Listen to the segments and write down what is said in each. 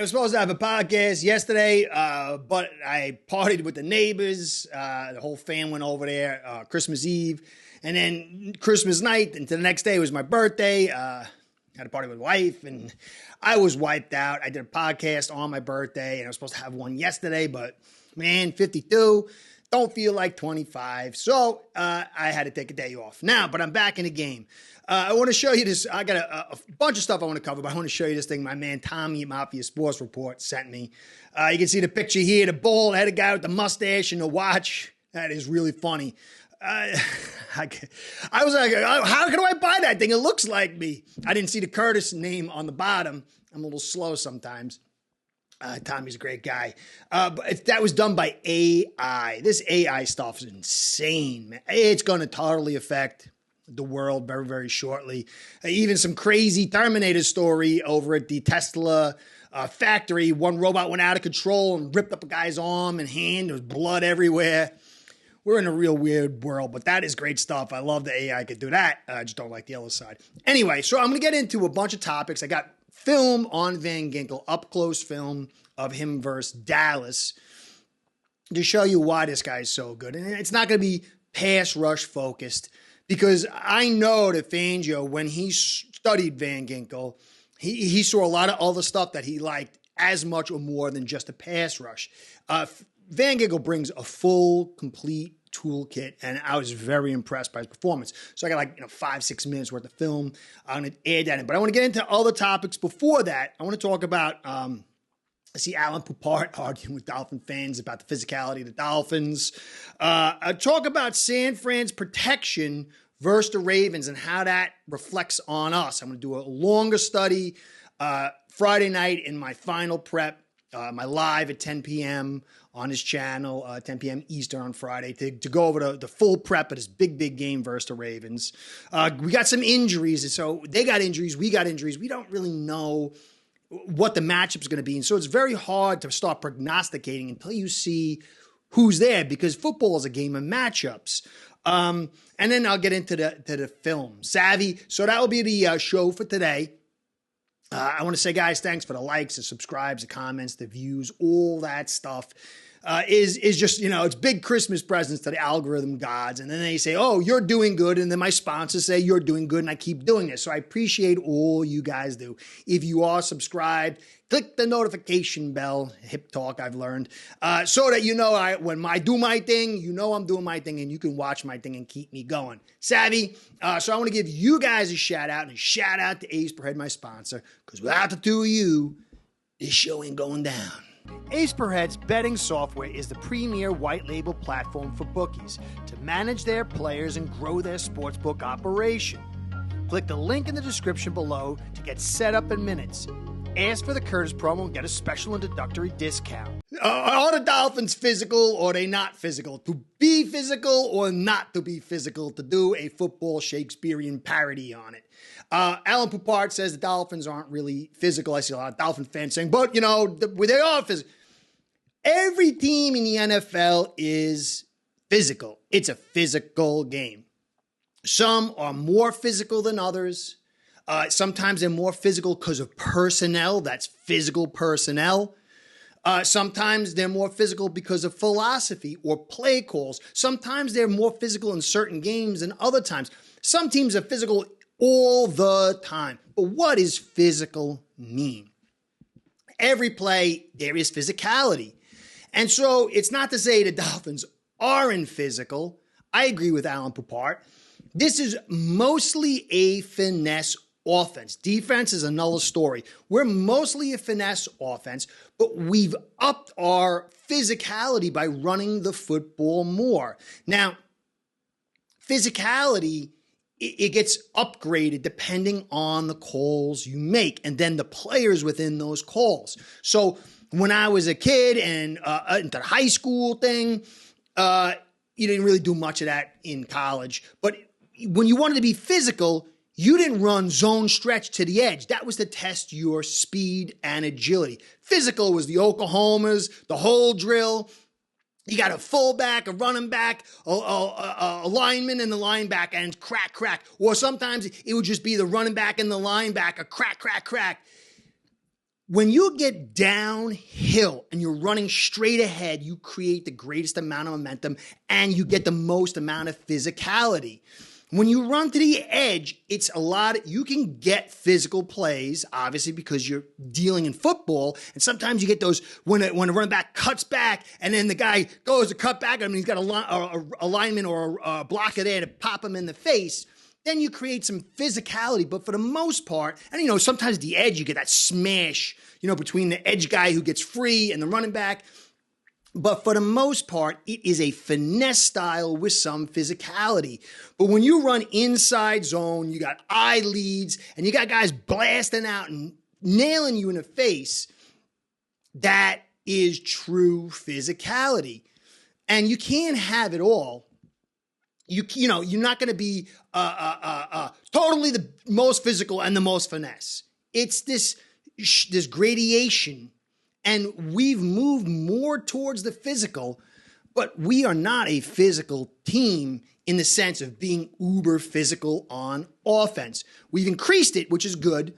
was supposed to have a podcast yesterday, but I partied with the neighbors. The whole fam went over there Christmas Eve. And then Christmas night into the next day was my birthday. Had a party with wife, and I was wiped out. I did a podcast on my birthday, and I was supposed to have one yesterday, but man, 52, don't feel like 25. So I had to take a day off. Now, but I'm back in the game. I want to show you this. I got a bunch of stuff I want to cover, but I want to show you this thing my man Tommy at Mafia Sports Report sent me. You can see the picture here, the bald-headed guy with the mustache and the watch. That is really funny. I was like, how can I buy that thing? It looks like me. I didn't see the Curtis name on the bottom. I'm a little slow sometimes. Tommy's a great guy. But that was done by AI. This AI stuff is insane, man. It's going to totally affect the world very, very shortly. Even some crazy Terminator story over at the Tesla factory. One robot went out of control and ripped up a guy's arm and hand. There was blood everywhere. We're in a real weird world, but that is great stuff. I love the AI could do that. I just don't like the other side. Anyway, so I'm going to get into a bunch of topics. I got film on Van Ginkel, up-close film of him versus Dallas to show you why this guy is so good. And it's not going to be pass rush focused because I know that Fangio, when he studied Van Ginkel, he saw a lot of other stuff that he liked as much or more than just a pass rush. Van Ginkel brings a full, complete toolkit, and I was very impressed by his performance. So I got 5-6 minutes worth of film. I'm going to add that in. But I want to get into other topics before that. I want to talk about, I see Alan Poupart arguing with Dolphin fans about the physicality of the Dolphins. I talk about San Fran's protection versus the Ravens and how that reflects on us. I'm going to do a longer study Friday night in my final prep. My live at 10 p.m. on his channel, 10 p.m. Eastern on Friday, to go over the full prep of this big game versus the Ravens. We got some injuries, and so they got injuries, we got injuries. We don't really know what the matchup is going to be, and so it's very hard to start prognosticating until you see who's there, because football is a game of matchups. And then I'll get into the film. Savvy. So that will be the show for today. I want to say, guys, thanks for the likes, the subscribes, the comments, the views, all that stuff is just, it's big Christmas presents to the algorithm gods. And then they say, oh, you're doing good. And then my sponsors say you're doing good. And I keep doing this. So I appreciate all you guys do. If you are subscribed, click the notification bell, hip talk I've learned, so that when I do my thing, I'm doing my thing and you can watch my thing and keep me going. Savvy. So I want to give you guys a shout out, and a shout out to Ace Per Head, my sponsor, because without the two of you, this show ain't going down. Ace Per Head's betting software is the premier white label platform for bookies to manage their players and grow their sportsbook operation. Click the link in the description below to get set up in minutes. Ask for the Curtis promo and get a special introductory discount. Are the Dolphins physical or are they not physical? To be physical or not to be physical? To do a football Shakespearean parody on it. Alan Poupart says the Dolphins aren't really physical. I see a lot of Dolphin fans saying, but, they are physical. Every team in the NFL is physical. It's a physical game. Some are more physical than others. Sometimes they're more physical because of personnel. That's physical personnel. Sometimes they're more physical because of philosophy or play calls. Sometimes they're more physical in certain games than other times. Some teams are physical all the time. But what does physical mean? Every play, there is physicality. And so it's not to say the Dolphins aren't physical. I agree with Alan Poupart. This is mostly a finesse offense. Defense is another story. We're mostly a finesse offense, but we've upped our physicality by running the football more. Now, physicality, it gets upgraded depending on the calls you make and then the players within those calls. So when I was a kid and into the high school thing, you didn't really do much of that in college. But when you wanted to be physical, you didn't run zone stretch to the edge. That was to test your speed and agility. Physical was the Oklahomas, the whole drill. You got a fullback, a running back, a lineman, and the linebacker, and crack. Or sometimes it would just be the running back and the linebacker, crack. When you get downhill and you're running straight ahead, you create the greatest amount of momentum and you get the most amount of physicality. When you run to the edge, it's a lot. You can get physical plays, obviously, because you're dealing in football. And sometimes you get those when a running back cuts back and then the guy goes to cut back. I mean, he's got a lineman or a blocker there to pop him in the face. Then you create some physicality, but for the most part, and sometimes at the edge, you get that smash, between the edge guy who gets free and the running back. But for the most part, it is a finesse style with some physicality. But when you run inside zone, you got eye leads and you got guys blasting out and nailing you in the face, that is true physicality. And you can't have it all. You're not going to be totally the most physical and the most finesse. It's this gradation, and we've moved more towards the physical, but we are not a physical team in the sense of being uber physical on offense. We've increased it, which is good,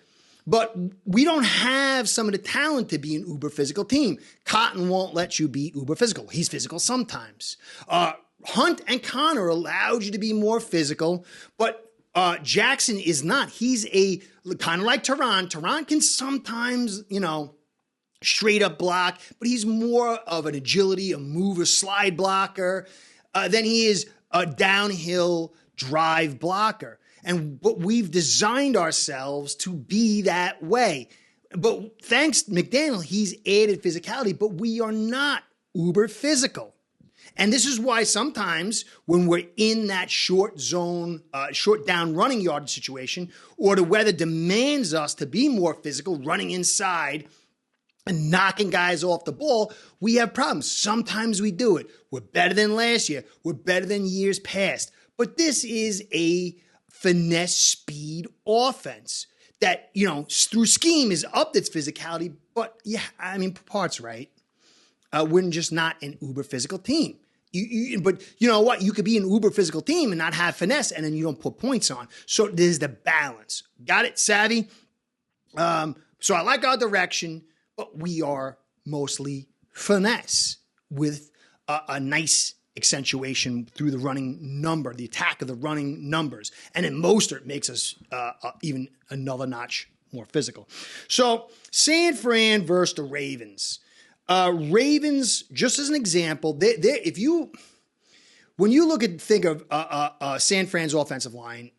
but we don't have some of the talent to be an uber physical team. Cotton won't let you be uber physical. He's physical sometimes. Hunt and Connor allowed you to be more physical, but Jackson is not. He's a kind of like Tehran. Tehran can sometimes, straight up block, but he's more of an agility, a mover, slide blocker than he is a downhill drive blocker. But we've designed ourselves to be that way. But thanks to McDaniel, he's added physicality, but we are not uber physical. And this is why sometimes when we're in that short zone, short down running yard situation, or the weather demands us to be more physical, running inside and knocking guys off the ball, we have problems. Sometimes we do it. We're better than last year. We're better than years past. But this is a finesse speed offense that, through scheme is upped its physicality. But yeah, Parts right. We're just not an uber physical team. But you know what? You could be an uber physical team and not have finesse, and then you don't put points on. So there's the balance. Got it, Savvy? So I like our direction, but we are mostly finesse with a nice accentuation through the running number, the attack of the running numbers. And then Mostert makes us even another notch more physical. So San Fran versus the Ravens. Ravens, just as an example, when you think of San Fran's offensive line,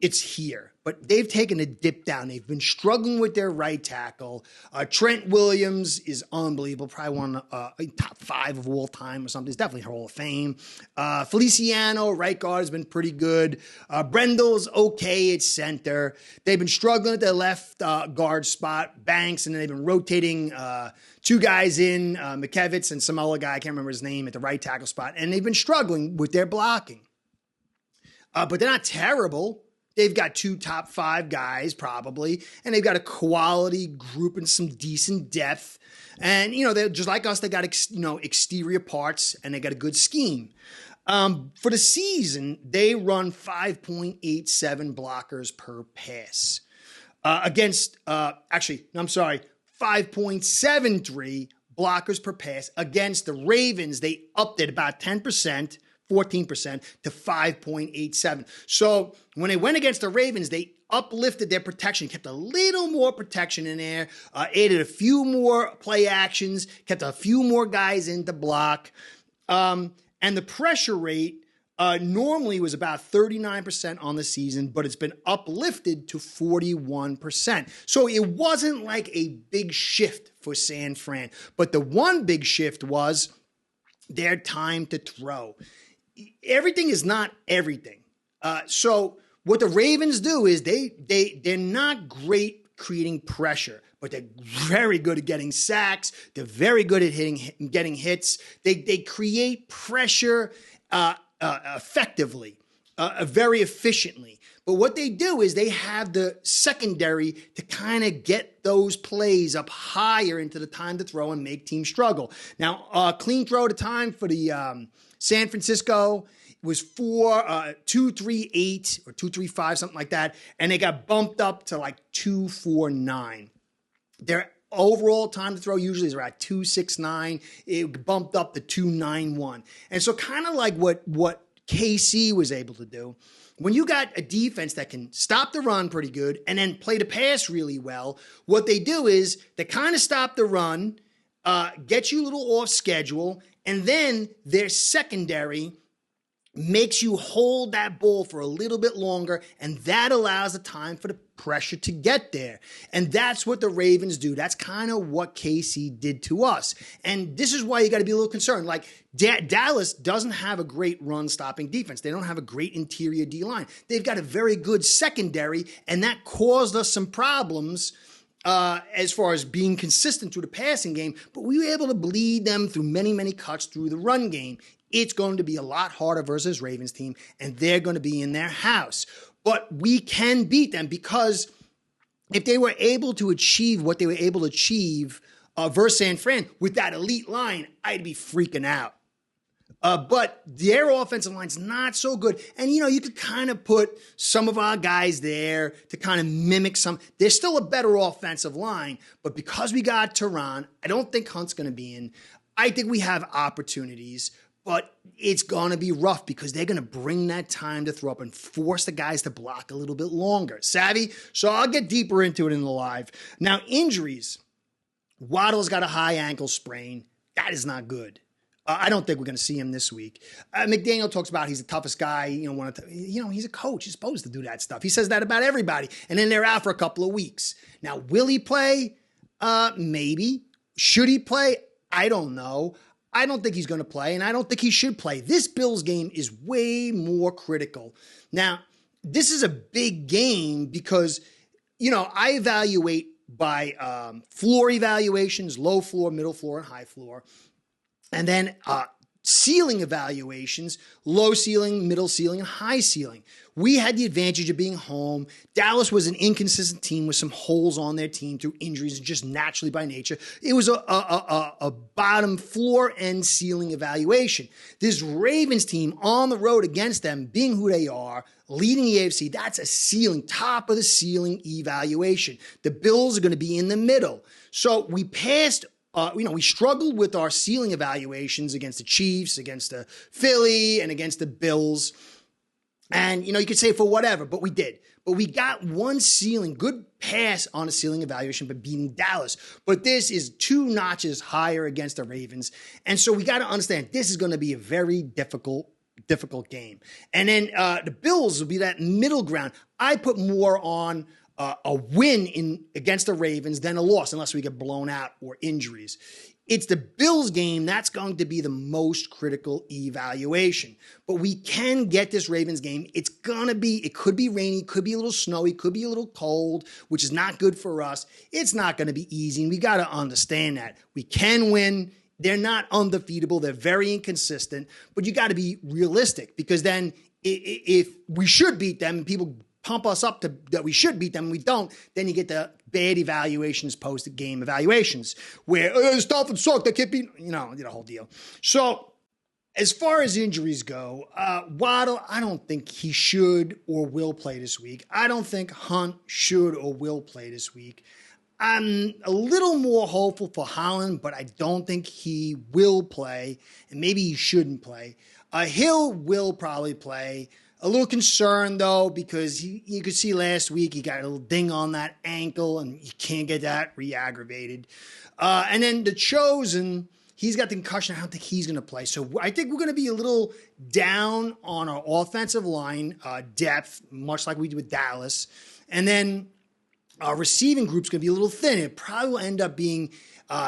it's here, but they've taken a dip down. They've been struggling with their right tackle. Trent Williams is unbelievable, probably one top 5 of all time or something. It's definitely Hall of Fame. Feliciano, right guard, has been pretty good. Brendel's okay at center. They've been struggling at their left guard spot, Banks, and then they've been rotating 2 guys in, McKevitz and some other guy, I can't remember his name, at the right tackle spot, and they've been struggling with their blocking. But they're not terrible. They've got 2 top 5 guys probably, and they've got a quality group and some decent depth. And, they're just like us. They got, exterior parts, and they got a good scheme. For the season, they run 5.87 blockers per pass against, 5.73 blockers per pass against the Ravens. They upped it about 10%. 14% to 5.87. So when they went against the Ravens, they uplifted their protection, kept a little more protection in there, added a few more play actions, kept a few more guys in to block. And the pressure rate normally was about 39% on the season, but it's been uplifted to 41%. So it wasn't like a big shift for San Fran. But the one big shift was their time to throw. Everything is not everything. So what the Ravens do is they're not great creating pressure, but they're very good at getting sacks. They're very good at getting hits. They create pressure effectively, very efficiently. But what they do is they have the secondary to kind of get those plays up higher into the time to throw and make teams struggle. Now, clean throw to time for the San Francisco was 2.38 or 2.35, something like that. And they got bumped up to like 2.49. Their overall time to throw usually is around 2.69. It bumped up to 2.91. And so kind of like what KC was able to do, when you got a defense that can stop the run pretty good and then play the pass really well, what they do is they kind of stop the run, get you a little off schedule, and then their secondary makes you hold that ball for a little bit longer, and that allows the time for the pressure to get there. And that's what the Ravens do. That's kind of what KC did to us. And this is why you got to be a little concerned. Like, Dallas doesn't have a great run-stopping defense. They don't have a great interior D-line. They've got a very good secondary, and that caused us some problems as far as being consistent through the passing game, but we were able to bleed them through many, many cuts through the run game. It's going to be a lot harder versus Ravens team, and they're going to be in their house. But we can beat them because if they were able to achieve what they were able to achieve versus San Fran with that elite line, I'd be freaking out. But their offensive line's not so good. And, you could kind of put some of our guys there to kind of mimic some. They're still a better offensive line, but because we got Tehran, I don't think Hunt's going to be in. I think we have opportunities, but it's going to be rough because they're going to bring that time to throw up and force the guys to block a little bit longer. Savvy? So I'll get deeper into it in the live. Now, injuries. Waddle's got a high ankle sprain. That is not good. I don't think we're going to see him this week. McDaniel talks about he's the toughest guy. He's a coach. He's supposed to do that stuff. He says that about everybody. And then they're out for a couple of weeks. Now, will he play? Maybe. Should he play? I don't know. I don't think he's going to play, and I don't think he should play. This Bills game is way more critical. Now, this is a big game because, I evaluate by floor evaluations, low floor, middle floor, and high floor. And then ceiling evaluations, low ceiling, middle ceiling, and high ceiling. We had the advantage of being home. Dallas was an inconsistent team with some holes on their team through injuries and just naturally by nature. It was a bottom floor and ceiling evaluation. This Ravens team on the road against them, being who they are, leading the AFC, that's a ceiling, top of the ceiling evaluation. The Bills are going to be in the middle. So we passed. We struggled with our ceiling evaluations against the Chiefs, against the Philly, and against the Bills. And, you could say for whatever, but we did. But we got one ceiling, good pass on a ceiling evaluation, but beating Dallas. But this is 2 notches higher against the Ravens. And so we got to understand this is going to be a very difficult game. And then the Bills will be that middle ground. I put more on a win against the Ravens than a loss, unless we get blown out or injuries. It's the Bills game that's going to be the most critical evaluation. But we can get this Ravens game. It could be rainy, could be a little snowy, could be a little cold, which is not good for us. It's not going to be easy, and we got to understand that. We can win. They're not undefeatable. They're very inconsistent, but you got to be realistic because then if we should beat them and people pump us up that we should beat them and we don't, then you get the bad evaluations, post-game evaluations, where this Dolphins suck, they can't beat, the whole deal. So as far as injuries go, Waddle, I don't think he should or will play this week. I don't think Hunt should or will play this week. I'm a little more hopeful for Holland, but I don't think he will play, and maybe he shouldn't play. Hill will probably play. A little concerned, though, because you could see last week he got a little ding on that ankle, and you can't get that re-aggravated. And then the Chosen, he's got the concussion. I don't think he's going to play. So I think we're going to be a little down on our offensive line depth, much like we did with Dallas. And then our receiving group's going to be a little thin. It probably will end up being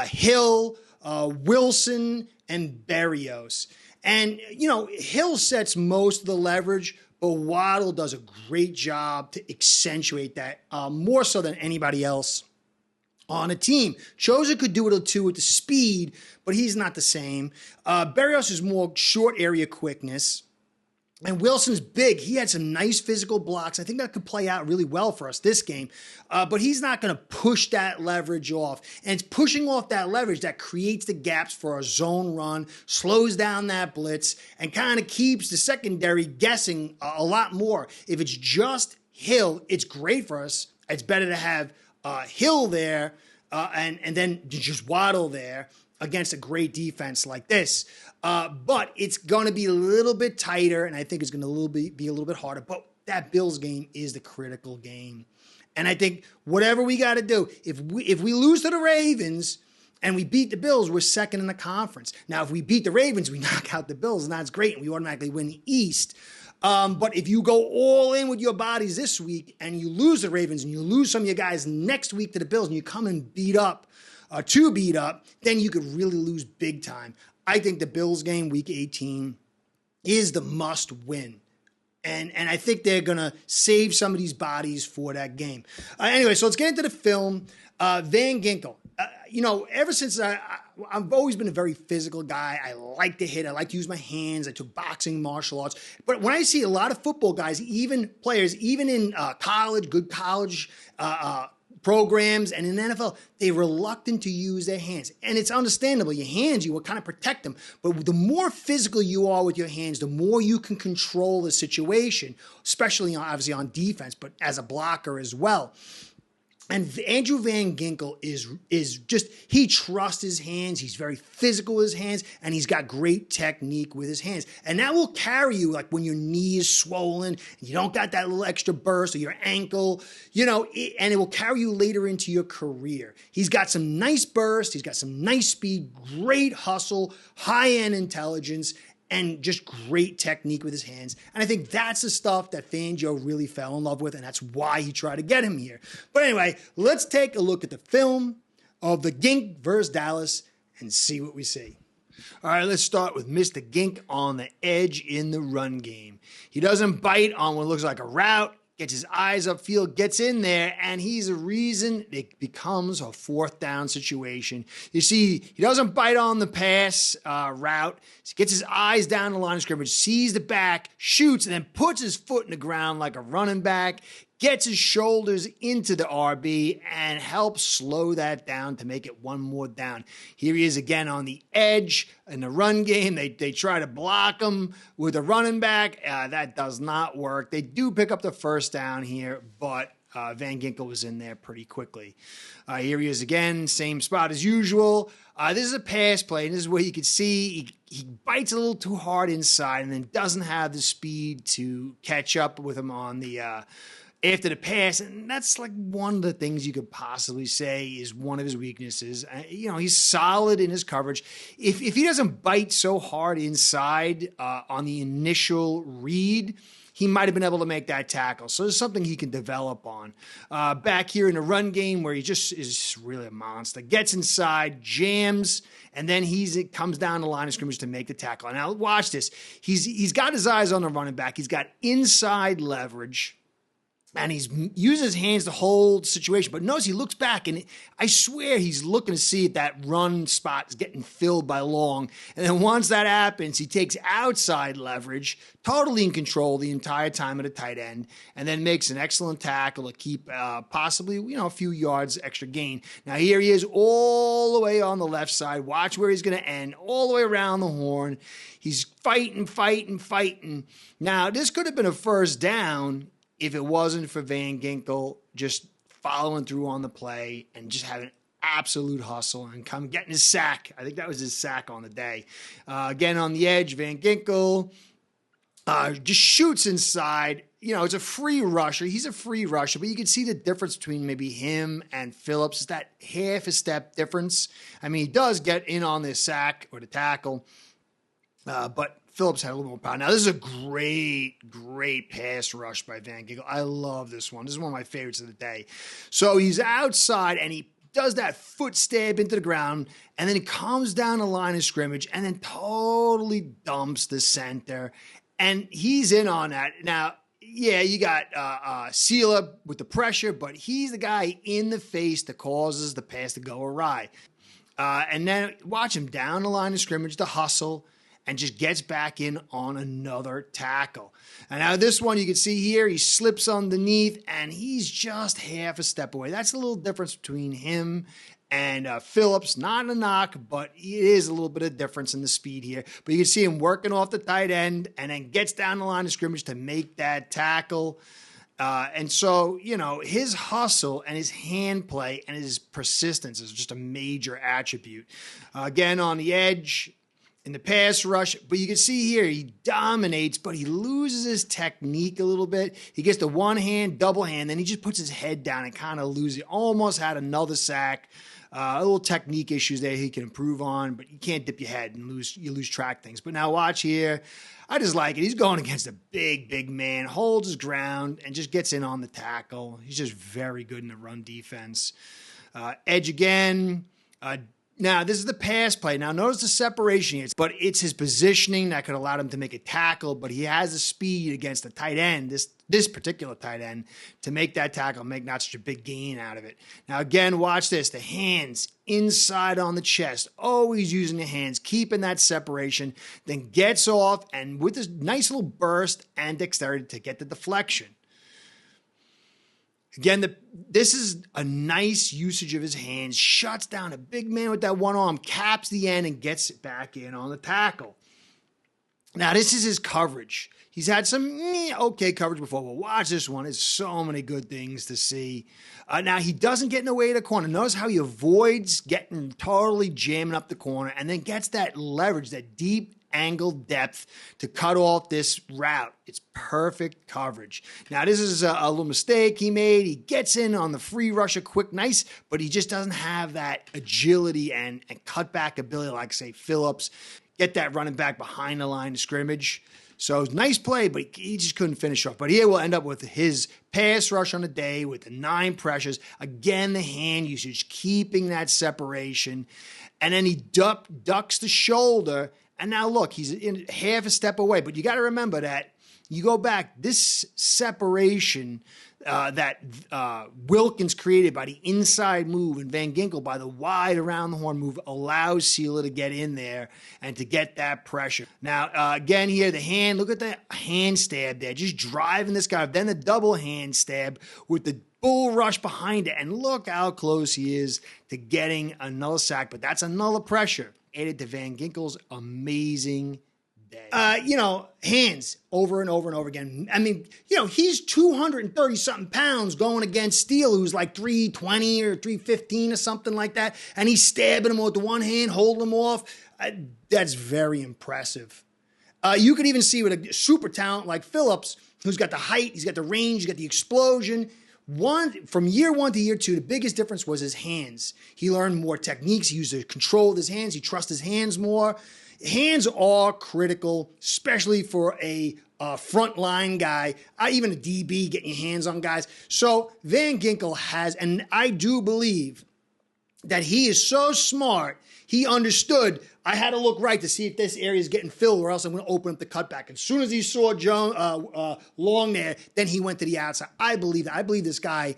Hill, Wilson, and Berrios. And, Hill sets most of the leverage, but Waddle does a great job to accentuate that more so than anybody else on a team. Chosen could do it too with the speed, but he's not the same. Berrios is more short area quickness. And Wilson's big. He had some nice physical blocks. I think that could play out really well for us this game. But he's not going to push that leverage off. And it's pushing off that leverage that creates the gaps for our zone run, slows down that blitz, and kind of keeps the secondary guessing a lot more. If it's just Hill, it's great for us. It's better to have Hill there and then just waddle there against a great defense like this. But it's going to be a little bit tighter, and I think it's going to be a little bit harder. But that Bills game is the critical game. And I think whatever we got to do, if we lose to the Ravens and we beat the Bills, we're second in the conference. Now, if we beat the Ravens, we knock out the Bills, and that's great, and we automatically win the East. But if you go all in with your bodies this week and you lose the Ravens and you lose some of your guys next week to the Bills and you come and beat up, then you could really lose big time. I think the Bills game, week 18, is the must win. And I think they're going to save some of these bodies for that game. Anyway, so let's get into the film. Van Ginkel. Ever since I've always been a very physical guy. I like to hit. I like to use my hands. I took boxing, martial arts. But when I see a lot of football guys, even players, even in college, good college programs and in the NFL, they're reluctant to use their hands. And it's understandable. Your hands, you will kind of protect them. But the more physical you are with your hands, the more you can control the situation, especially obviously on defense, but as a blocker as well. And Andrew Van Ginkel is just, he trusts his hands. He's very physical with his hands, and he's got great technique with his hands. And that will carry you, like when your knee is swollen, and you don't got that little extra burst, or your ankle, and it will carry you later into your career. He's got some nice burst. He's got some nice speed, great hustle, high-end intelligence, and just great technique with his hands. And I think that's the stuff that Fangio really fell in love with, and that's why he tried to get him here. But anyway, let's take a look at the film of the Gink versus Dallas and see what we see. All right, let's start with Mr. Gink on the edge in the run game. He doesn't bite on what looks like a route, gets his eyes upfield, gets in there, and he's the reason it becomes a fourth down situation. You see, he doesn't bite on the pass route. He gets his eyes down the line of scrimmage, sees the back, shoots, and then puts his foot in the ground like a running back, gets his shoulders into the RB, and helps slow that down to make it one more down. Here he is again on the edge in the run game. They try to block him with a running back. That does not work. They do pick up the first down here, but Van Ginkel was in there pretty quickly. Here he is again, same spot as usual. This is a pass play, and this is where you can see he bites a little too hard inside and then doesn't have the speed to catch up with him on the after the pass, and that's like one of the things you could possibly say is one of his weaknesses. He's solid in his coverage. If he doesn't bite so hard inside on the initial read, he might have been able to make that tackle. So there's something he can develop on. Back here in the run game where he just is really a monster. Gets inside, jams, and then he comes down the line of scrimmage to make the tackle. Now watch this. He's got his eyes on the running back. He's got inside leverage. And he's using his hands to hold situation. But notice he looks back, and I swear he's looking to see if that run spot is getting filled by Long. And then once that happens, he takes outside leverage, totally in control the entire time at a tight end, and then makes an excellent tackle to keep possibly a few yards extra gain. Now here he is all the way on the left side. Watch where he's going to end, all the way around the horn. He's fighting. Now this could have been a first down if it wasn't for Van Ginkel just following through on the play and just having absolute hustle and getting his sack. I think that was his sack on the day. Again, on the edge, Van Ginkel just shoots inside. It's a free rusher. He's a free rusher, but you can see the difference between maybe him and Phillips. It's that half a step difference. I mean, he does get in on the sack or the tackle, but Phillips had a little more power. Now, this is a great pass rush by Van Ginkel. I love this one. This is one of my favorites of the day. So he's outside, and he does that foot stab into the ground, and then he comes down the line of scrimmage and then totally dumps the center. And he's in on that. Now, yeah, you got Seela with the pressure, but he's the guy in the face that causes the pass to go awry. And then watch him down the line of scrimmage to hustle, and just gets back in on another tackle. And now this one you can see here, he slips underneath, and he's just half a step away. That's a little difference between him and Phillips. Not a knock, but it is a little bit of difference in the speed here. But you can see him working off the tight end and then gets down the line of scrimmage to make that tackle. And so, his hustle and his hand play and his persistence is just a major attribute. Again, on the edge, in the pass rush, but you can see here, he dominates, but he loses his technique a little bit. He gets the one hand, double hand, then he just puts his head down and kind of loses it. Almost had another sack. A little technique issues there he can improve on, but you can't dip your head and lose track things. But now watch here. I just like it. He's going against a big man, holds his ground, and just gets in on the tackle. He's just very good in the run defense. Edge again. Now, this is the pass play. Now, notice the separation here, but it's his positioning that could allow him to make a tackle, but he has the speed against the tight end, this particular tight end, to make that tackle, make not such a big gain out of it. Now, again, watch this. The hands inside on the chest, always using the hands, keeping that separation, then gets off, and with this nice little burst and dexterity to get the deflection. Again, this is a nice usage of his hands, shuts down a big man with that one arm, caps the end, and gets it back in on the tackle. Now, this is his coverage. He's had some okay coverage before, but watch this one. There's so many good things to see. Now, he doesn't get in the way of the corner. Notice how he avoids getting totally jamming up the corner and then gets that leverage, that deep angle depth to cut off this route. It's perfect coverage. Now, this is a little mistake he made. He gets in on the free rusher quick, nice, but he just doesn't have that agility and cutback ability like, say, Phillips. Get that running back behind the line of scrimmage. So nice play, but he just couldn't finish off. But here we'll end up with his pass rush on the day with the 9 pressures. Again, the hand usage, keeping that separation. And then he ducks the shoulder. And now look, he's in half a step away. But you got to remember that you go back, this separation that Wilkins created by the inside move and Van Ginkel by the wide around the horn move allows Sealer to get in there and to get that pressure. Now, again here, the hand, look at the hand stab there, just driving this guy. Then the double hand stab with the bull rush behind it. And look how close he is to getting another sack. But that's another pressure added to Van Ginkel's amazing day. Hands over and over and over again. I mean, he's 230-something pounds going against Steele, who's like 320 or 315 or something like that, and he's stabbing him with the one hand, holding him off. That's very impressive. You could even see with a super talent like Phillips, who's got the height, he's got the range, he's got the explosion. From year 1 to year 2, the biggest difference was his hands. He learned more techniques. He used to control his hands. He trusts his hands more. Hands are critical, especially for a front line guy, even a DB, getting your hands on guys. So Van Ginkel has, and I do believe that he is so smart, he understood I had to look right to see if this area is getting filled or else I'm going to open up the cutback. As soon as he saw Long there, then he went to the outside. I believe that. I believe this guy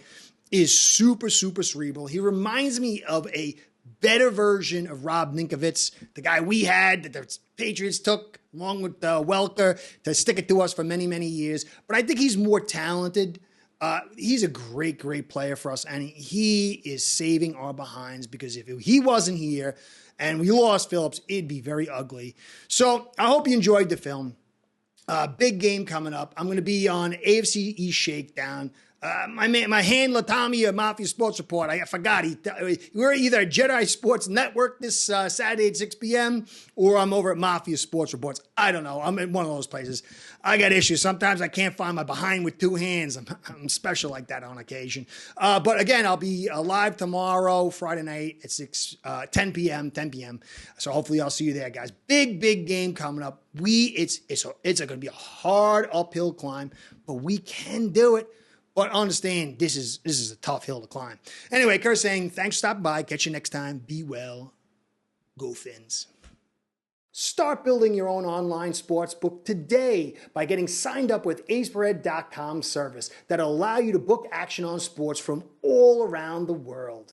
is super, super cerebral. He reminds me of a better version of Rob Ninkovich, the guy we had that the Patriots took along with Welker to stick it to us for many, many years. But I think he's more talented. He's a great, great player for us, and he is saving our behinds because if he wasn't here and we lost Phillips, it'd be very ugly. So I hope you enjoyed the film. Big game coming up. I'm going to be on AFC East Shakedown. My handler, Tommy, Mafia Sports Report, I forgot. We're either at Jedi Sports Network this Saturday at 6 p.m. or I'm over at Mafia Sports Reports. I don't know. I'm in one of those places. I got issues. Sometimes I can't find my behind with 2 hands. I'm special like that on occasion. But again, I'll be live tomorrow, Friday night at 10 p.m. So hopefully I'll see you there, guys. Big game coming up. It's going to be a hard uphill climb, but we can do it. But understand, this is a tough hill to climb. Anyway, Kurt saying, thanks for stopping by. Catch you next time. Be well. Go Fins. Start building your own online sports book today by getting signed up with AceBread.com service that'll allow you to book action on sports from all around the world.